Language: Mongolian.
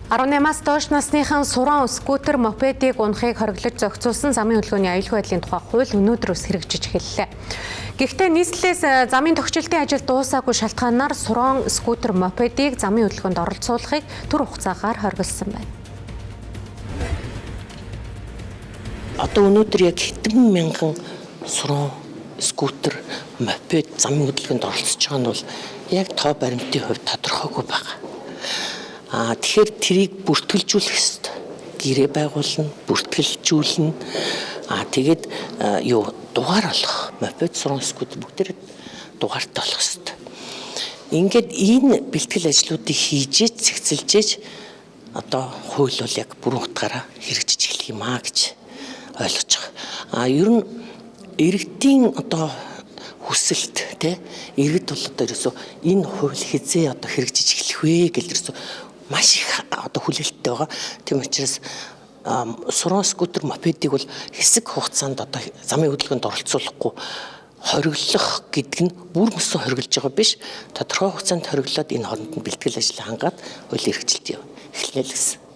18-аас доош насныхан суран скутер мопедыг унахыг хориглож зохицуулсан замын хөдөлгөөний аюулгүй байдлын тухай хууль өнөөдрөөс хэрэгжиж эхэллээ. Гэхдээ нийслэлээс замын тохижилтын ажил дуусаагүй шалтгаанаар суран скутер мопедыг замын хөдөлгөөнд оролцуулахыг түр хугацаагаар хориглосон байна. Одоо өнөөдөр яг хэдэн мянган суран скутер мопед замын хөдөлгөөнд оролцож байгаа нь бол яг тоо баримтын хувьд тодорхойгүй байна. Тэгэхээр тэрийг бүртгэлжүүлэх ёстой. Гэрээ байгуулна, бүртгэлжүүлнэ. Тэгээд дугаар олох. Мопед, суран скутер бүгдээр дугаартай болох ёстой. Ингээд энэ бэлтгэл ажлуудыг хийж, цэгцэлжээж одоо хууль бол яг бүрэн утгаараа хэрэгжиж эхлэх юм аа гэж ойлгож байгаа. Ер нь иргэдийн одоо хүсэлт иргэд бол одоо ерөөсөө энэ хууль хизээ одоо хэрэгжиж эхлэх вэ гэж ерөөсөө маш их одоо хүлээлттэй байгаа. Тийм учраас суран скутер мопедыг бол хэсэг хугацаанд одоо замын хөдөлгөөнд оролцуулахгүй хориглох гэдэг нь бүр мөсөн хориглож байгаа биш. Тодорхой хугацаанд хориглоод энэ хооронд нь бэлтгэл ажил хангаад хуулийн хэрэгжилт эхлэнэ л гэсэн.